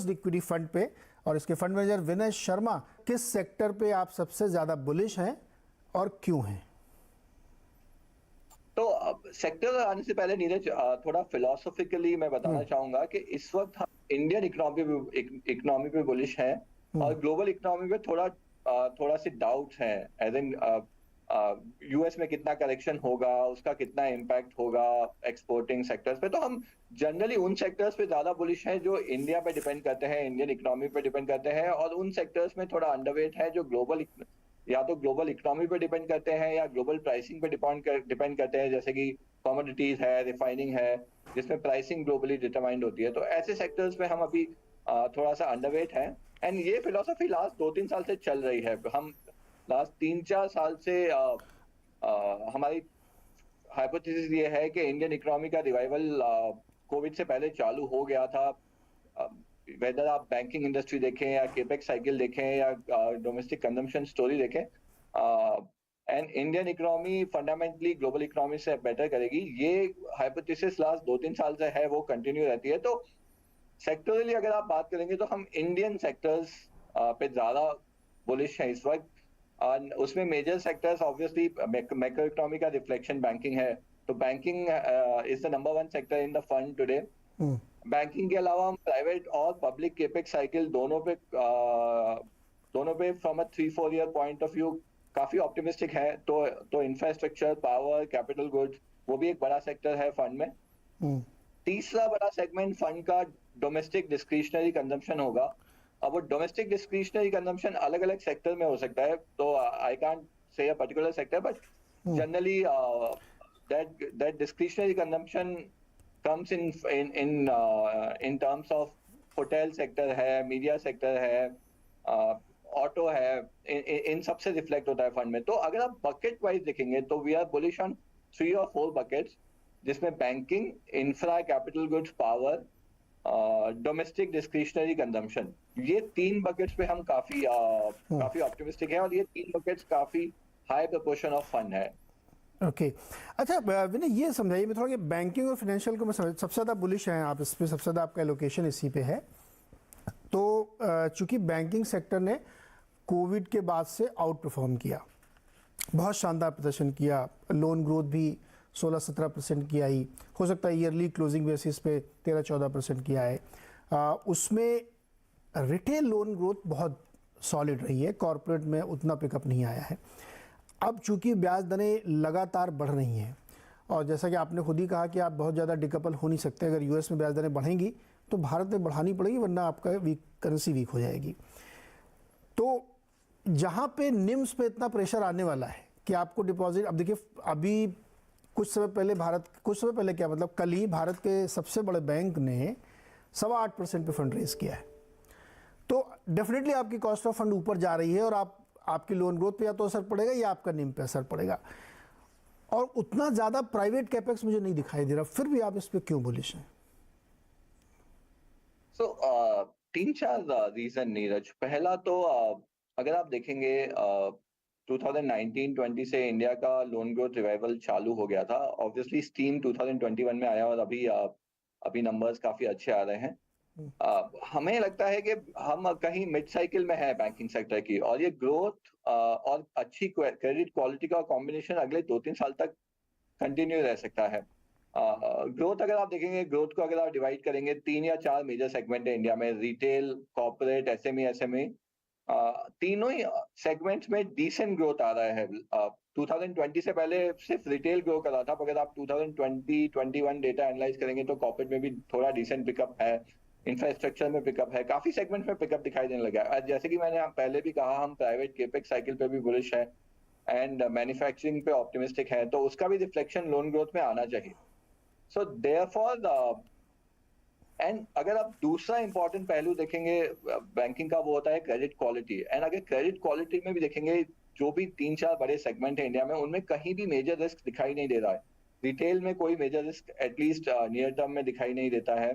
Equity fund पे, और इसके फंड मैनेजर विनय शर्मा, किस सेक्टर पे आप सबसे ज्यादा बुलिश हैं और क्यों हैं? तो सेक्टर आने से पहले नीरज, थोड़ा फिलोसॉफिकली मैं बताना चाहूंगा कि इस वक्त हम इंडियन इकोनॉमी पे बुलिश हैं और ग्लोबल इकोनॉमी पे थोड़ा सी डाउट्स हैं। एज इन यूएस में कितना करेक्शन होगा, उसका कितना इम्पैक्ट होगा एक्सपोर्टिंग सेक्टर्स पे। तो हम जनरली उन सेक्टर्स पे ज्यादा बुलिश हैं जो इंडिया पे डिपेंड करते हैं, इंडियन इकोनॉमी पे डिपेंड करते हैं, और उन सेक्टर्स में थोड़ा अंडरवेट है जो या तो ग्लोबल इकोनॉमी पे डिपेंड करते हैं या ग्लोबल प्राइसिंग पे डिपेंड करते हैं, जैसे कि कमोडिटीज है, रिफाइनिंग है, जिसमें प्राइसिंग ग्लोबली डिटरमाइंड होती है। तो ऐसे सेक्टर्स में हम अभी थोड़ा सा अंडरवेट हैं। एंड ये फिलोसफी लास्ट 2-3 साल से चल रही है। हम लास्ट 3-4 साल से हमारी हाइपोथेसिस ये है कि इंडियन इकोनॉमी का रिवाइवल कोविड से पहले चालू हो गया था। वेदर आप बैंकिंग इंडस्ट्री देखें या केपेक्स साइकिल देखें या डोमेस्टिक कंजम्पशन स्टोरी देखें, and Indian economy fundamentally global economy से बेटर करेगी, ये हाइपोथेसिस लास्ट 2-3 साल से है, वो कंटिन्यू रहती है। तो सेक्टरली अगर आप बात करेंगे तो हम इंडियन सेक्टर्स पे ज्यादा बुलिश हैं इस वक्त। उसमें major sectors obviously macro economy का रिफ्लेक्शन बैंकिंग है। तो banking is the number 1 sector in the fund today. Banking के अलावा हम प्राइवेट और पब्लिक केपेक्स साइकिल दोनों पे from a 3-4 year point of view काफी ऑप्टिमिस्टिक है। तो इंफ्रास्ट्रक्चर, पावर, कैपिटल गुड्स, वो भी एक बड़ा सेक्टर है फंड में। तीसरा बड़ा सेगमेंट फंड का डोमेस्टिक डिस्क्रिशनरी कंजम्पशन होगा। अब वो डोमेस्टिक डिस्क्रिशनरी कंजम्पशन अलग अलग सेक्टर में हो सकता है, तो I can't say a particular sector, but generally that discretionary consumption comes in terms of hotel sector है, मीडिया सेक्टर है, ऑटो है, इन सबसे रिफ्लेक्ट होता है फंड में। तो अगर आप बकेट वाइज देखेंगे तो वी आर बुलिश ऑन 3 और 4 बकेट्स, जिसमें banking, infra, capital goods, power, domestic discretionary consumption, ये 3 बकेट्स पे हम काफी ऑप्टिमिस्टिक है, और ये 3 बकेट्स काफी हाई प्रपोर्शन ऑफ फंड है। ओके अच्छा विनय, ये समझाइए मैं थोड़ा कि बैंकिंग और फाइनेंशियल को मैं समझ, सबसे ज़्यादा बुलिश हैं आप इस पे, सबसे ज़्यादा आपका एलोकेशन इसी पे है। तो चूंकि बैंकिंग सेक्टर ने कोविड के बाद से आउट परफॉर्म किया, बहुत शानदार प्रदर्शन किया, लोन ग्रोथ भी 16-17% की आई, हो सकता है ईयरली क्लोजिंग बेसिस पे 13-14% की आए। उसमें रिटेल लोन ग्रोथ बहुत सॉलिड रही है, कॉरपोरेट में उतना पिकअप नहीं आया है। अब चूंकि ब्याज दरें लगातार बढ़ रही हैं, और जैसा कि आपने खुद ही कहा कि आप बहुत ज़्यादा डिकपल हो नहीं सकते, अगर यूएस में ब्याज दरें बढ़ेंगी तो भारत में बढ़ानी पड़ेगी, वरना आपका करेंसी वीक हो जाएगी। तो जहाँ पे निम्स पे इतना प्रेशर आने वाला है कि आपको डिपॉजिट, अब देखिए अभी कुछ समय पहले क्या मतलब कल ही भारत के सबसे बड़े बैंक ने 8.25% पे फंड रेज किया है। तो डेफिनेटली आपकी कॉस्ट ऑफ फंड ऊपर जा रही है, और आपकी लोन ग्रोथ पे या तो असर पड़ेगा या आपका निम पे असर पड़ेगा। और उतना ज़्यादा प्राइवेट कैपेक्स मुझे नहीं दिखाई दे रहा, फिर भी आप इस पे क्यों बुलिश हैं? सो 3-4 रीजन नीरज। पहला तो अगर आप देखेंगे 2019-20 से इंडिया का लोन ग्रोथ रिवाइवल चालू हो गया था। ऑब्वियसली स्टीम 2021 में आया, और अभी नंबर्स काफी अच्छे आ रहे हैं। हमें लगता है कि हम कहीं मिड साइकिल में है बैंकिंग सेक्टर की, और ये ग्रोथ और अच्छी क्रेडिट क्वालिटी का कॉम्बिनेशन अगले 2-3 साल तक कंटिन्यू रह सकता है। ग्रोथ अगर आप देखेंगे, ग्रोथ को अगर आप डिवाइड करेंगे, 3 या 4 मेजर सेगमेंट है इंडिया में, रिटेल, कॉर्पोरेट, एसएमई। तीनों ही सेगमेंट्स में डिसेंट ग्रोथ आ रहा है। 2020 से पहले सिर्फ रिटेल ग्रो कर रहा था, अगर आप 2020-21 डेटा एनालाइज करेंगे तो कॉर्पोरेट में भी थोड़ा डिसेंट पिकअप है, इंफ्रास्ट्रक्चर में पिकअप है, काफी सेगमेंट में पिकअप दिखाई देने लगा है। जैसे कि मैंने पहले भी कहा, हम प्राइवेट केपेक्स साइकिल पे भी बुलिश है, एंड मैन्युफैक्चरिंग पे ऑप्टिमिस्टिक है, तो उसका भी रिफ्लेक्शन लोन ग्रोथ में आना चाहिए। सो देयरफॉर एंड अगर आप दूसरा इंपॉर्टेंट पहलू देखेंगे बैंकिंग का, वो होता है क्रेडिट क्वालिटी। एंड अगर क्रेडिट क्वालिटी में भी देखेंगे, जो भी 3-4 बड़े सेगमेंट है इंडिया में, उनमें कहीं भी मेजर रिस्क दिखाई नहीं दे रहा है। रिटेल में कोई major risk at least near term में दिखाई नहीं देता है।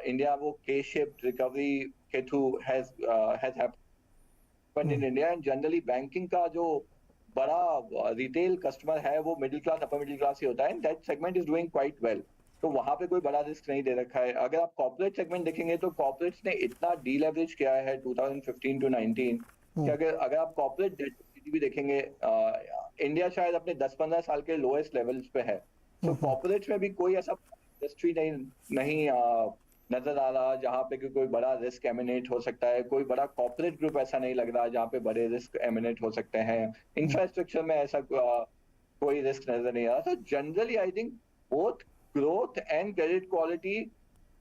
इंडिया वो के शेप्ड रिकवरी के through has happened in India, and generally banking का जो बड़ा रिटेल कस्टमर है वो middle class, upper middle class ही होता है, and that segment is doing quite well. तो वहां पे कोई बड़ा रिस्क नहीं दे रखा है। अगर आप कॉर्पोरेट सेगमेंट देखेंगे तो कॉर्पोरेट्स ने इतना डीलेवरेज किया है 2015 टू 19 कि अगर अगर आप कॉर्पोरेट डेट भी देखेंगे, इंडिया शायद अपने 10-15 साल के लोएस्ट लेवल्स पे है। तो कॉर्पोरेट्स में भी कोई ऐसा इंडस्ट्री नहीं नहीं नजर आ रहा जहां पे कि कोई बड़ा रिस्क एमिनेट हो सकता है। कोई बड़ा कॉर्पोरेट ग्रुप ऐसा नहीं लग रहा जहां पे बड़े रिस्क एमिनेट हो सकते हैं। इंफ्रास्ट्रक्चर में ऐसा कोई रिस्क नजर नहीं आ रहा। तो generally I think both growth and credit quality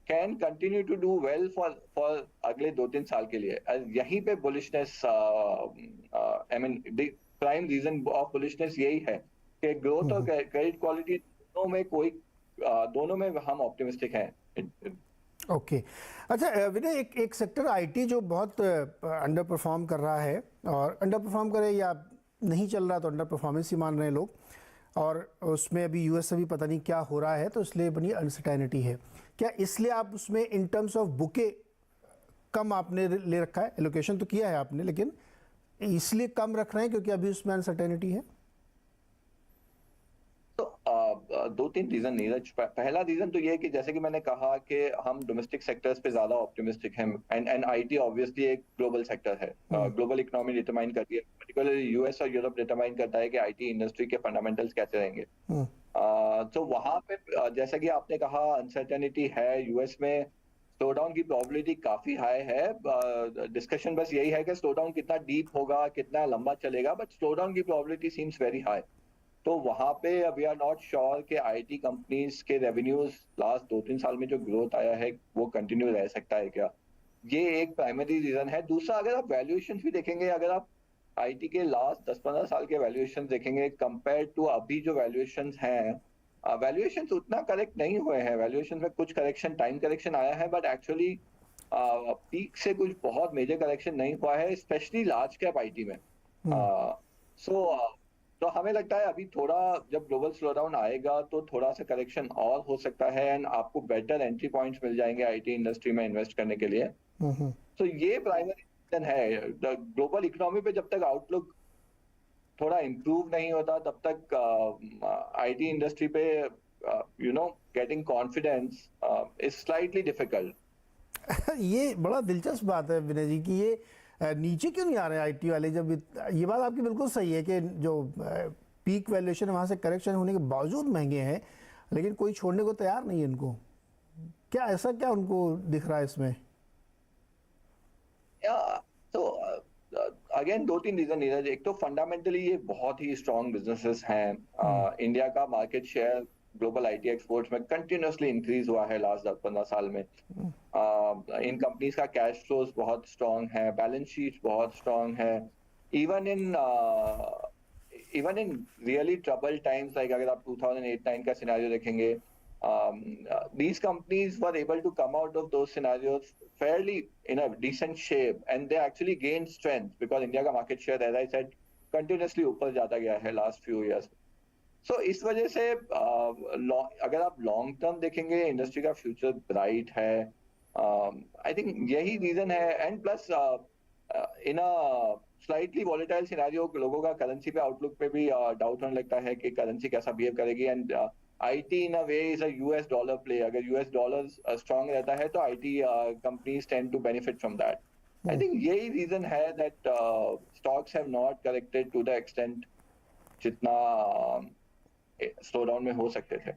can continue to do well for अगले 2-3 साल के लिए। यहीं पे bullishness, I mean prime reason of bullishness यही है कि ग्रोथ और क्रेडिट क्वालिटी दोनों में हम ऑप्टिमिस्टिक हैं। ओके अच्छा विनय, एक सेक्टर आईटी जो बहुत अंडर परफॉर्म कर रहा है, और अंडर परफॉर्म करे या नहीं चल रहा तो अंडर परफॉर्मेंस ही मान रहे हैं लोग, और उसमें अभी यूएस से भी पता नहीं क्या हो रहा है, तो इसलिए बनी अनसर्टेनिटी है। क्या इसलिए आप उसमें इन टर्म्स ऑफ बुके कम आपने ले रखा है? एलोकेशन तो किया है आपने, लेकिन इसलिए कम रख रहे हैं क्योंकि अभी उसमें अनसर्टेनिटी है? तो 2-3 रीजन नीरज। पहला रीजन तो ये है कि जैसे कि मैंने कहा कि हम डोमेस्टिक सेक्टर्स पे ज्यादा ऑप्टिमिस्टिक हैं, एंड आईटी ऑब्वियसली एक ग्लोबल सेक्टर है। ग्लोबल इकोनॉमी डिटरमाइन करती है, पर्टिकुलरली यूएस और यूरोप डिटरमाइन करता है कि आईटी इंडस्ट्री के फंडामेंटल्स कैसे रहेंगे। तो वहां पे जैसा कि आपने कहा अनसर्टेनिटी है यूएस में, स्लो डाउन की प्रोबेबिलिटी काफी हाई है। डिस्कशन बस यही है कि स्लो डाउन कितना डीप होगा, कितना लंबा चलेगा, बट स्लो डाउन की प्रोबेबिलिटी सीम्स वेरी हाई। तो वहां पे वी आर नॉट श्योर कि आईटी कंपनीज के रेवेन्यूज लास्ट 2-3 साल में जो ग्रोथ आया है वो कंटिन्यू रह सकता है क्या, ये एक प्राइमरी रीजन है। दूसरा, अगर आप वैल्यूएशन भी देखेंगे, अगर आप आईटी के लास्ट 10-15 साल के वैल्यूएशन देखेंगे कंपेयर टू अभी जो वैल्यूएशन हैं, वैल्यूएशन उतना करेक्ट नहीं हुए हैं। वैल्यूएशन में कुछ करेक्शन, टाइम करेक्शन आया है, बट एक्चुअली पीक से कुछ बहुत मेजर करेक्शन नहीं हुआ है, स्पेशली लार्ज कैप आईटी में। तो हमें लगता है अभी थोड़ा जब ग्लोबल स्लोडाउन आएगा तो थोड़ा सा करेक्शन और हो सकता है, एंड आपको बेटर एंट्री पॉइंट्स मिल जाएंगे आईटी इंडस्ट्री में इन्वेस्ट करने के लिए। तो ये प्राइमरी रीजन है। ग्लोबल इकोनॉमी पे जब तक आउटलुक थोड़ा इम्प्रूव नहीं होता तब तक आईटी इंडस्ट्री पे getting confidence is slightly difficult. ये बड़ा दिलचस्प बात है विनय जी कि ये नीचे क्यों नहीं आ रहे आईटी वाले, जब ये बात आपकी बिल्कुल सही है कि जो पीक वैल्यूएशन है वहाँ से करेक्शन होने के बावजूद महंगे हैं, लेकिन कोई छोड़ने को तैयार नहीं है इनको। क्या ऐसा क्या उनको दिख रहा है इसमें? तो अगेन 2-3 रीजन नीरज। एक तो फंडामेंटली ये बहुत ही स्ट्रॉन्ग बिजनेसेस हैं। इंडिया का market share global IT exports में कंटिन्यूअसली इंक्रीज हुआ है लास्ट 10-15 साल में। इन कंपनीज का कैश फ्लोज बहुत स्ट्रॉन्ग है, बैलेंस शीट बहुत स्ट्रॉन्ग है। Even in really trouble times, like अगर आप 2008-9 का सिनेरियो देखेंगे, these companies were able to come out of those scenarios fairly in a decent shape, and they actually gained strength because India का market share, as I said, continuously ऊपर जाता गया है last few years। So इस वजह से अगर आप लॉन्ग टर्म देखेंगे इंडस्ट्री का फ्यूचर ब्राइट है। आई थिंक यही रीजन है, and plus in a slightly volatile scenario लोगों का करेंसी पे आउटलुक पे भी डाउट होने लगता है कि करेंसी कैसा बिहेव करेगी। And IT in a way is a US dollar play. अगर यूएस डॉलर स्ट्रांग रहता है तो IT companies tend to benefit from that. I think यही रीजन है that stocks have not corrected to the extent जितना slow down में हो सकते थे।